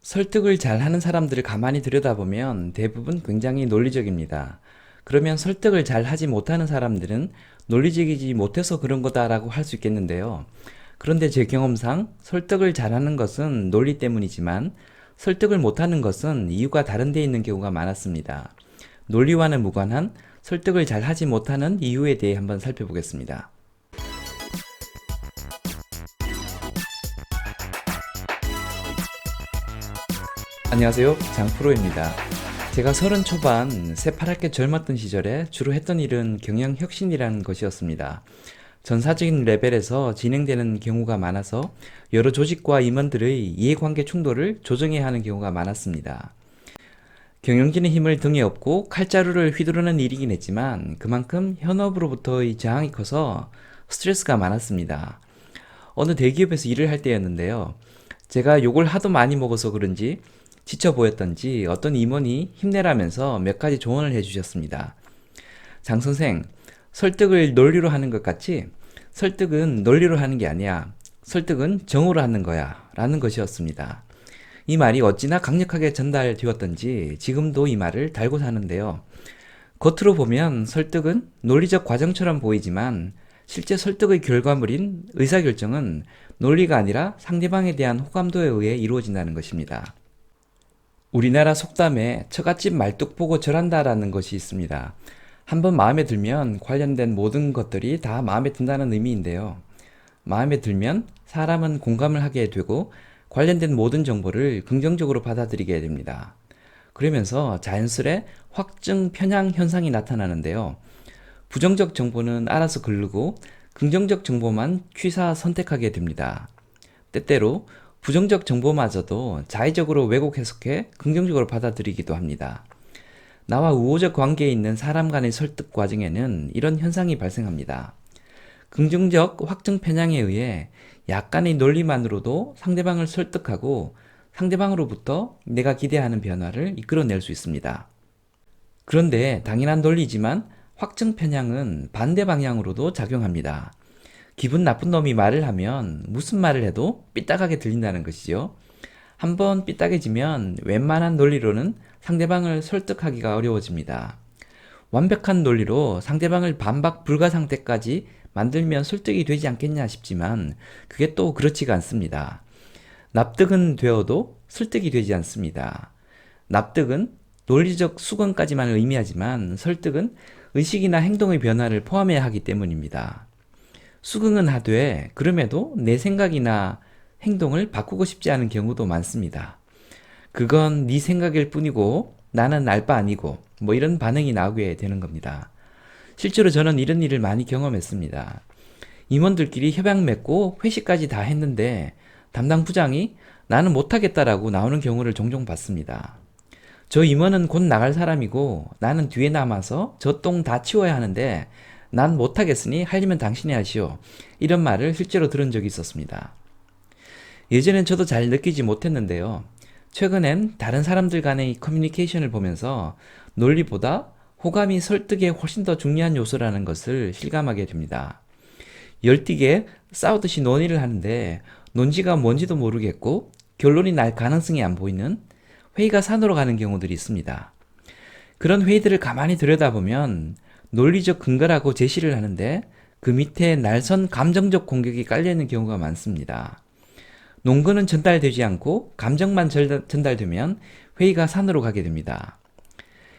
설득을 잘하는 사람들을 가만히 들여다보면 대부분 굉장히 논리적입니다. 그러면 설득을 잘 하지 못하는 사람들은 논리적이지 못해서 그런 거다라고 할 수 있겠는데요. 그런데 제 경험상 설득을 잘하는 것은 논리 때문이지만 설득을 못하는 것은 이유가 다른 데 있는 경우가 많았습니다. 논리와는 무관한 설득을 잘 하지 못하는 이유에 대해 한번 살펴보겠습니다. 안녕하세요, 장프로입니다. 제가 30 초반 새파랗게 젊었던 시절에 주로 했던 일은 경영혁신이라는 것이었습니다. 전사적인 레벨에서 진행되는 경우가 많아서 여러 조직과 임원들의 이해관계 충돌을 조정해야 하는 경우가 많았습니다. 경영진의 힘을 등에 업고 칼자루를 휘두르는 일이긴 했지만 그만큼 현업으로부터의 저항이 커서 스트레스가 많았습니다. 어느 대기업에서 일을 할 때였는데요. 제가 욕을 하도 많이 먹어서 그런지 지쳐 보였던지 어떤 임원이 힘내라면서 몇 가지 조언을 해주셨습니다. 장 선생, 설득을 논리로 하는 것 같지? 설득은 논리로 하는 게 아니야. 설득은 정으로 하는 거야. 라는 것이었습니다. 이 말이 어찌나 강력하게 전달되었던지 지금도 이 말을 달고 사는데요. 겉으로 보면 설득은 논리적 과정처럼 보이지만 실제 설득의 결과물인 의사결정은 논리가 아니라 상대방에 대한 호감도에 의해 이루어진다는 것입니다. 우리나라 속담에 처갓집 말뚝 보고 절한다라는 것이 있습니다. 한번 마음에 들면 관련된 모든 것들이 다 마음에 든다는 의미인데요. 마음에 들면 사람은 공감을 하게 되고 관련된 모든 정보를 긍정적으로 받아들이게 됩니다. 그러면서 자연스레 확증 편향 현상이 나타나는데요. 부정적 정보는 알아서 거르고 긍정적 정보만 취사 선택하게 됩니다. 때때로 부정적 정보마저도 자의적으로 왜곡 해석해 긍정적으로 받아들이기도 합니다. 나와 우호적 관계에 있는 사람 간의 설득 과정에는 이런 현상이 발생합니다. 긍정적 확증 편향에 의해 약간의 논리만으로도 상대방을 설득하고 상대방으로부터 내가 기대하는 변화를 이끌어낼 수 있습니다. 그런데 당연한 논리지만 확증 편향은 반대 방향으로도 작용합니다. 기분 나쁜 놈이 말을 하면 무슨 말을 해도 삐딱하게 들린다는 것이죠. 한번 삐딱해지면 웬만한 논리로는 상대방을 설득하기가 어려워집니다. 완벽한 논리로 상대방을 반박 불가 상태까지 만들면 설득이 되지 않겠냐 싶지만 그게 또 그렇지가 않습니다. 납득은 되어도 설득이 되지 않습니다. 납득은 논리적 수긍까지만 의미하지만 설득은 의식이나 행동의 변화를 포함해야 하기 때문입니다. 수긍은 하되 그럼에도 내 생각이나 행동을 바꾸고 싶지 않은 경우도 많습니다. 그건 네 생각일 뿐이고 나는 알 바 아니고 뭐 이런 반응이 나오게 되는 겁니다. 실제로 저는 이런 일을 많이 경험했습니다. 임원들끼리 협약 맺고 회식까지 다 했는데 담당 부장이 나는 못하겠다라고 나오는 경우를 종종 봤습니다. 저 임원은 곧 나갈 사람이고 나는 뒤에 남아서 저 똥 다 치워야 하는데 난 못하겠으니 하려면 당신이 하시오. 이런 말을 실제로 들은 적이 있었습니다. 예전엔 저도 잘 느끼지 못했는데요. 최근엔 다른 사람들 간의 커뮤니케이션을 보면서 논리보다 호감이 설득에 훨씬 더 중요한 요소라는 것을 실감하게 됩니다. 열띠게 싸우듯이 논의를 하는데 논지가 뭔지도 모르겠고 결론이 날 가능성이 안 보이는 회의가 산으로 가는 경우들이 있습니다. 그런 회의들을 가만히 들여다보면 논리적 근거라고 제시를 하는데 그 밑에 날선 감정적 공격이 깔려있는 경우가 많습니다. 논거는 전달되지 않고 감정만 전달되면 회의가 산으로 가게 됩니다.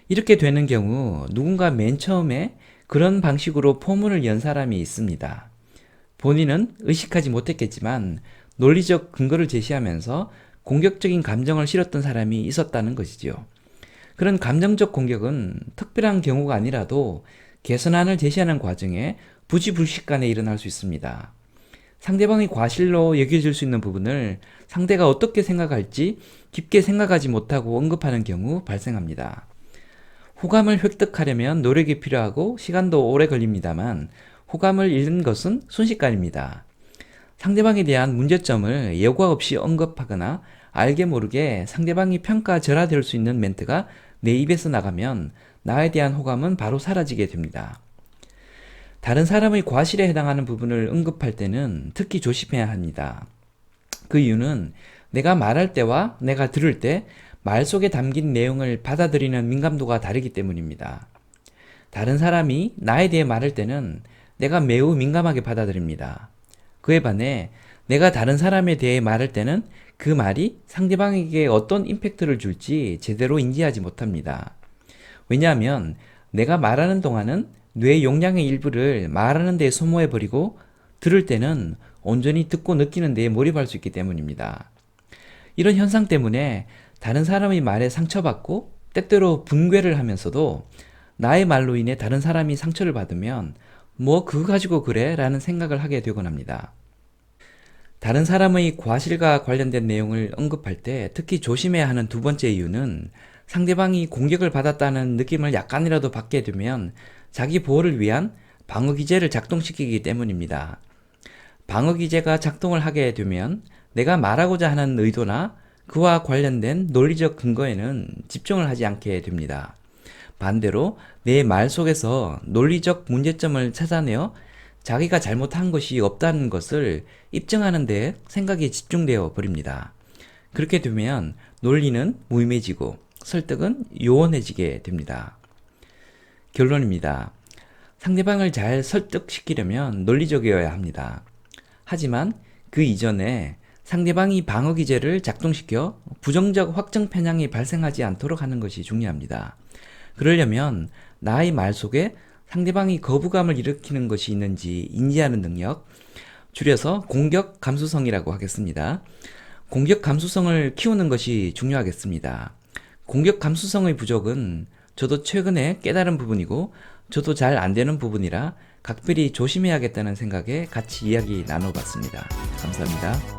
이렇게 되는 경우 누군가 맨 처음에 그런 방식으로 포문을 연 사람이 있습니다. 본인은 의식하지 못했겠지만 논리적 근거를 제시하면서 공격적인 감정을 실었던 사람이 있었다는 것이죠. 그런 감정적 공격은 특별한 경우가 아니라도 개선안을 제시하는 과정에 부지불식간에 일어날 수 있습니다. 상대방의 과실로 여겨질 수 있는 부분을 상대가 어떻게 생각할지 깊게 생각하지 못하고 언급하는 경우 발생합니다. 호감을 획득하려면 노력이 필요하고 시간도 오래 걸립니다만 호감을 잃는 것은 순식간입니다. 상대방에 대한 문제점을 예고 없이 언급하거나 알게 모르게 상대방이 평가절하될 수 있는 멘트가 내 입에서 나가면 나에 대한 호감은 바로 사라지게 됩니다. 다른 사람의 과실에 해당하는 부분을 언급할 때는 특히 조심해야 합니다. 그 이유는 내가 말할 때와 내가 들을 때 말 속에 담긴 내용을 받아들이는 민감도가 다르기 때문입니다. 다른 사람이 나에 대해 말할 때는 내가 매우 민감하게 받아들입니다. 그에 반해 내가 다른 사람에 대해 말할 때는 그 말이 상대방에게 어떤 임팩트를 줄지 제대로 인지하지 못합니다. 왜냐하면 내가 말하는 동안은 뇌 용량의 일부를 말하는 데에 소모해버리고 들을 때는 온전히 듣고 느끼는 데에 몰입할 수 있기 때문입니다. 이런 현상 때문에 다른 사람의 말에 상처받고 때때로 분괴를 하면서도 나의 말로 인해 다른 사람이 상처를 받으면 뭐 그거 가지고 그래? 라는 생각을 하게 되곤 합니다. 다른 사람의 과실과 관련된 내용을 언급할 때 특히 조심해야 하는 두 번째 이유는 상대방이 공격을 받았다는 느낌을 약간이라도 받게 되면 자기 보호를 위한 방어 기제를 작동시키기 때문입니다. 방어 기제가 작동을 하게 되면 내가 말하고자 하는 의도나 그와 관련된 논리적 근거에는 집중을 하지 않게 됩니다. 반대로 내 말 속에서 논리적 문제점을 찾아내어 자기가 잘못한 것이 없다는 것을 입증하는 데 생각이 집중되어 버립니다. 그렇게 되면 논리는 무의미해지고 설득은 요원해지게 됩니다. 결론입니다. 상대방을 잘 설득시키려면 논리적이어야 합니다. 하지만 그 이전에 상대방이 방어 기제를 작동시켜 부정적 확정 편향이 발생하지 않도록 하는 것이 중요합니다. 그러려면 나의 말 속에 상대방이 거부감을 일으키는 것이 있는지 인지하는 능력, 줄여서 공격 감수성이라고 하겠습니다. 공격 감수성을 키우는 것이 중요하겠습니다. 공격 감수성의 부족은 저도 최근에 깨달은 부분이고 저도 잘 안 되는 부분이라 각별히 조심해야겠다는 생각에 같이 이야기 나눠봤습니다. 감사합니다.